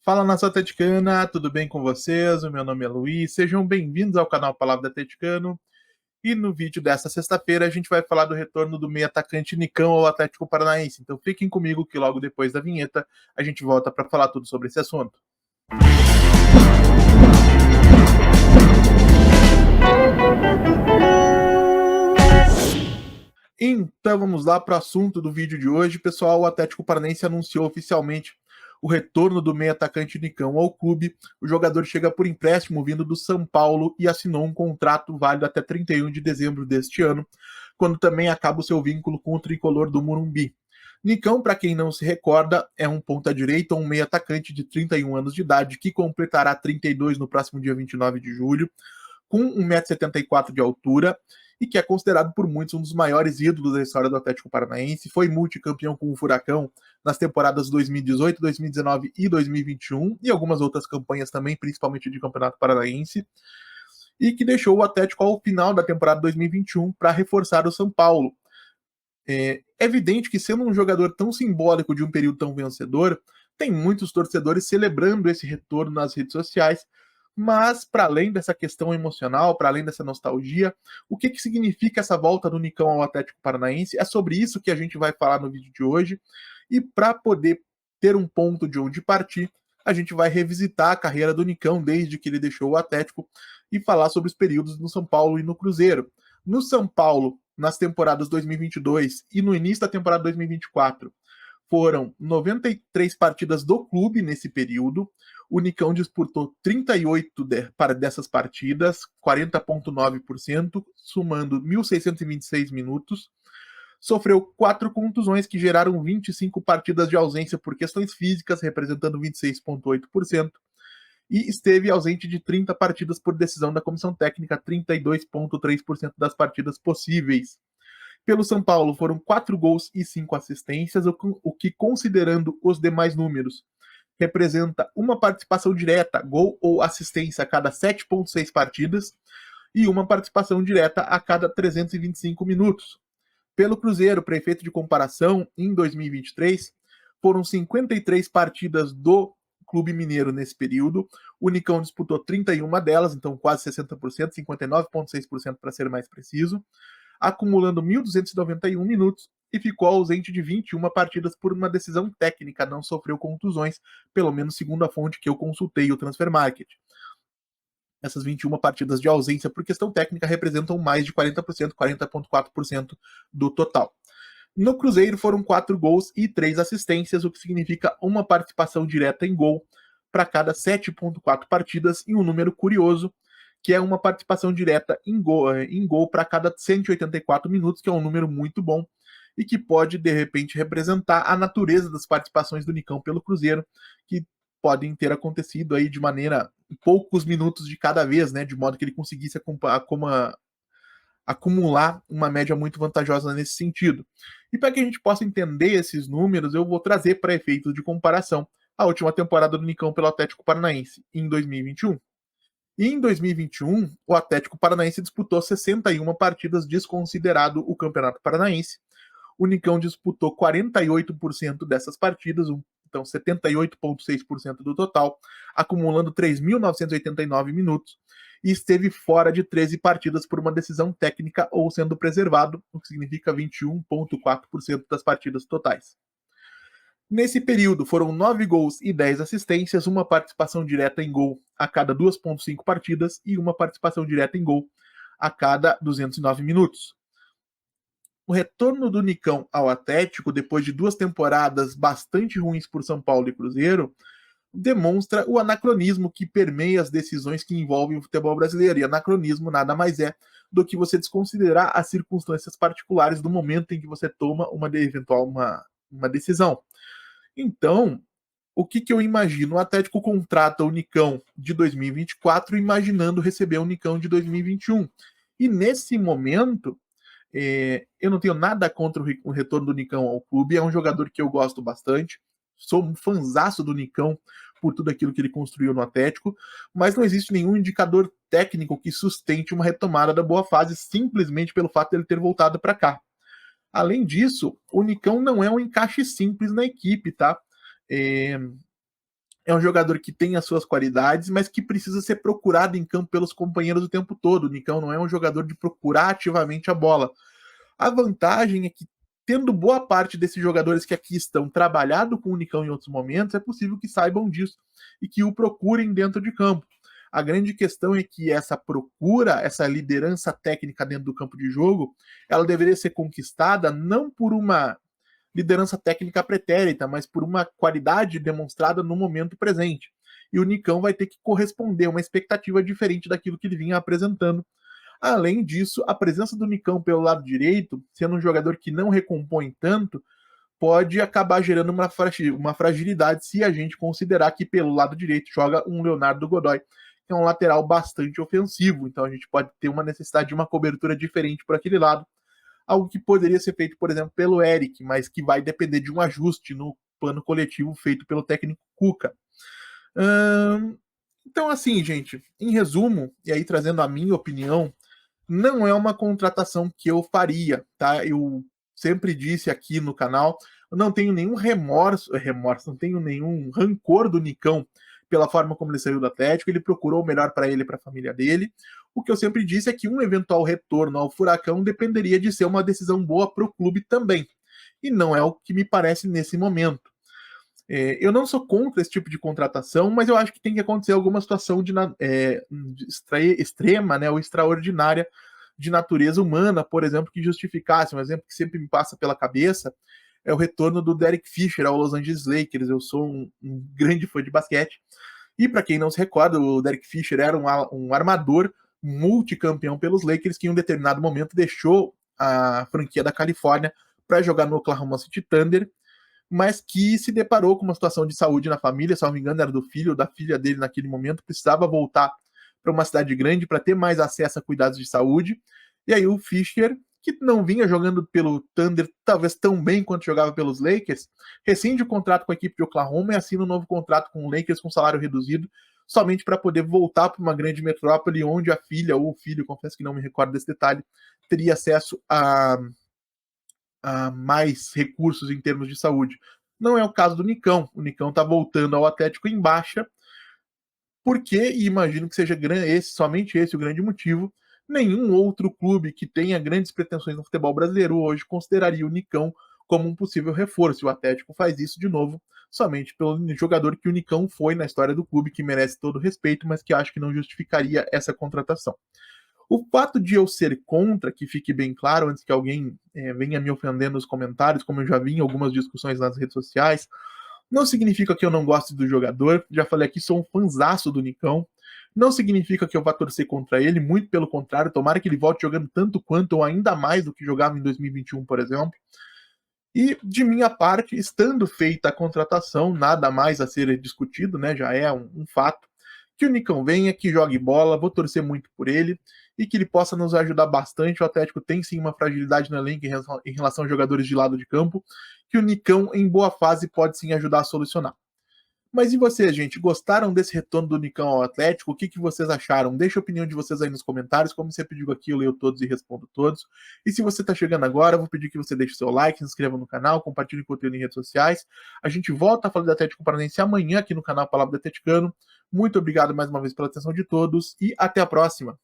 Fala, nação atleticana, tudo bem com vocês? O meu nome é Luiz, sejam bem-vindos ao canal Palavra Atleticano. E no vídeo desta sexta-feira a gente vai falar do retorno do meio atacante Nicão ao Atlético Paranaense. Então fiquem comigo que logo depois da vinheta a gente volta para falar tudo sobre esse assunto. Então vamos lá para o assunto do vídeo de hoje. Pessoal, o Atlético Paranaense anunciou oficialmente o retorno do meio atacante Nicão ao clube. O jogador chega por empréstimo vindo do São Paulo e assinou um contrato válido até 31 de dezembro deste ano, quando também acaba o seu vínculo com o tricolor do Morumbi. Nicão, para quem não se recorda, é um ponta-direita ou um meio atacante de 31 anos de idade que completará 32 no próximo dia 29 de julho, com 1,74 m de altura e que é considerado por muitos um dos maiores ídolos da história do Atlético Paranaense. Foi multicampeão com o Furacão nas temporadas 2018, 2019 e 2021 e algumas outras campanhas também, principalmente de Campeonato Paranaense, e que deixou o Atlético ao final da temporada 2021 para reforçar o São Paulo. É evidente que, sendo um jogador tão simbólico de um período tão vencedor, tem muitos torcedores celebrando esse retorno nas redes sociais, mas para além dessa questão emocional, para além dessa nostalgia, o que significa essa volta do Nicão ao Atlético Paranaense? É sobre isso que a gente vai falar no vídeo de hoje, e para poder ter um ponto de onde partir, a gente vai revisitar a carreira do Nicão desde que ele deixou o Atlético e falar sobre os períodos no São Paulo e no Cruzeiro. No São Paulo, nas temporadas 2022 e no início da temporada 2024, foram 93 partidas do clube nesse período. O Nicão disputou 38 dessas partidas, 40,9%, somando 1.626 minutos. Sofreu 4 contusões que geraram 25 partidas de ausência por questões físicas, representando 26,8%. E esteve ausente de 30 partidas por decisão da comissão técnica, 32,3% das partidas possíveis. Pelo São Paulo foram 4 gols e 5 assistências, o que, considerando os demais números, representa uma participação direta, gol ou assistência, a cada 7,6 partidas e uma participação direta a cada 325 minutos. Pelo Cruzeiro, para efeito de comparação, em 2023, foram 53 partidas do Clube Mineiro nesse período. O Nicão disputou 31 delas, então quase 60%, 59,6% para ser mais preciso, acumulando 1.291 minutos e ficou ausente de 21 partidas por uma decisão técnica, não sofreu contusões, pelo menos segundo a fonte que eu consultei, o Transfer Market. Essas 21 partidas de ausência por questão técnica representam mais de 40%, 40,4% do total. No Cruzeiro foram 4 gols e 3 assistências, o que significa uma participação direta em gol para cada 7,4 partidas, e um número curioso, que é uma participação direta em gol para cada 184 minutos, que é um número muito bom e que pode, de repente, representar a natureza das participações do Nicão pelo Cruzeiro, que podem ter acontecido aí de maneira em poucos minutos de cada vez, né, de modo que ele conseguisse acumular uma média muito vantajosa nesse sentido. E para que a gente possa entender esses números, eu vou trazer para efeitos de comparação a última temporada do Nicão pelo Atlético Paranaense, em 2021. E em 2021, o Atlético Paranaense disputou 61 partidas, desconsiderado o Campeonato Paranaense. O Nicão disputou 48% dessas partidas, então 78,6% do total, acumulando 3.989 minutos, e esteve fora de 13 partidas por uma decisão técnica ou sendo preservado, o que significa 21,4% das partidas totais. Nesse período, foram 9 gols e 10 assistências, uma participação direta em gol a cada 2,5 partidas e uma participação direta em gol a cada 209 minutos. O retorno do Nicão ao Atlético, depois de 2 temporadas bastante ruins por São Paulo e Cruzeiro, demonstra o anacronismo que permeia as decisões que envolvem o futebol brasileiro. E anacronismo nada mais é do que você desconsiderar as circunstâncias particulares do momento em que você toma uma decisão. Então, o que eu imagino? O Atlético contrata o Nicão de 2024 imaginando receber o Nicão de 2021. E nesse momento, eu não tenho nada contra o retorno do Nicão ao clube. É um jogador que eu gosto bastante. Sou um fanzaço do Nicão por tudo aquilo que ele construiu no Atlético, mas não existe nenhum indicador técnico que sustente uma retomada da boa fase simplesmente pelo fato de ele ter voltado para cá. Além disso, o Nicão não é um encaixe simples na equipe, tá? é um jogador que tem as suas qualidades, mas que precisa ser procurado em campo pelos companheiros o tempo todo. O Nicão não é um jogador de procurar ativamente a bola. A vantagem é que, tendo boa parte desses jogadores que aqui estão trabalhado com o Nicão em outros momentos, é possível que saibam disso e que o procurem dentro de campo. A grande questão é que essa procura, essa liderança técnica dentro do campo de jogo, ela deveria ser conquistada não por uma liderança técnica pretérita, mas por uma qualidade demonstrada no momento presente. E o Nicão vai ter que corresponder a uma expectativa diferente daquilo que ele vinha apresentando. Além disso, a presença do Nicão pelo lado direito, sendo um jogador que não recompõe tanto, pode acabar gerando uma fragilidade se a gente considerar que pelo lado direito joga um Leonardo Godoy, que é um lateral bastante ofensivo. Então a gente pode ter uma necessidade de uma cobertura diferente por aquele lado. Algo que poderia ser feito, por exemplo, pelo Eric, mas que vai depender de um ajuste no plano coletivo feito pelo técnico Cuca. Então, assim, gente, em resumo, e aí trazendo a minha opinião, não é uma contratação que eu faria, tá? Eu sempre disse aqui no canal, eu não tenho nenhum remorso, não tenho nenhum rancor do Nicão pela forma como ele saiu do Atlético, ele procurou o melhor para ele e para a família dele. O que eu sempre disse é que um eventual retorno ao Furacão dependeria de ser uma decisão boa para o clube também. E não é o que me parece nesse momento. Eu não sou contra esse tipo de contratação, mas eu acho que tem que acontecer alguma situação de extrema, né, ou extraordinária de natureza humana, por exemplo, que justificasse. Um exemplo que sempre me passa pela cabeça é o retorno do Derek Fisher ao Los Angeles Lakers. Eu sou um grande fã de basquete. E para quem não se recorda, o Derek Fisher era um armador multicampeão pelos Lakers que em um determinado momento deixou a franquia da Califórnia para jogar no Oklahoma City Thunder, mas que se deparou com uma situação de saúde na família, se não me engano era do filho ou da filha dele naquele momento, precisava voltar para uma cidade grande para ter mais acesso a cuidados de saúde. E aí o Fischer, que não vinha jogando pelo Thunder talvez tão bem quanto jogava pelos Lakers, rescinde o contrato com a equipe de Oklahoma e assina um novo contrato com o Lakers com salário reduzido, somente para poder voltar para uma grande metrópole onde a filha ou o filho, confesso que não me recordo desse detalhe, teria acesso a mais recursos em termos de saúde. Não é o caso do Nicão. O Nicão está voltando ao Atlético em baixa, porque, e imagino que seja somente esse o grande motivo, nenhum outro clube que tenha grandes pretensões no futebol brasileiro hoje consideraria o Nicão como um possível reforço. O Atlético faz isso de novo, somente pelo jogador que o Nicão foi na história do clube, que merece todo o respeito, mas que acho que não justificaria essa contratação. O fato de eu ser contra, que fique bem claro, antes que alguém venha me ofender nos comentários, como eu já vi em algumas discussões nas redes sociais, não significa que eu não goste do jogador. Já falei aqui, sou um fanzaço do Nicão. Não significa que eu vá torcer contra ele, muito pelo contrário, tomara que ele volte jogando tanto quanto ou ainda mais do que jogava em 2021, por exemplo. E, de minha parte, estando feita a contratação, nada mais a ser discutido, né? Já é um fato. Que o Nicão venha, que jogue bola, vou torcer muito por ele e que ele possa nos ajudar bastante. O Atlético tem sim uma fragilidade no elenco em relação a jogadores de lado de campo, que o Nicão, em boa fase, pode sim ajudar a solucionar. Mas e vocês, gente? Gostaram desse retorno do Nicão ao Atlético? O que vocês acharam? Deixa a opinião de vocês aí nos comentários. Como sempre digo aqui, eu leio todos e respondo todos. E se você está chegando agora, eu vou pedir que você deixe o seu like, se inscreva no canal, compartilhe o conteúdo em redes sociais. A gente volta a falar do Atlético Paranaense amanhã aqui no canal Palavra do Atleticano. Muito obrigado mais uma vez pela atenção de todos e até a próxima.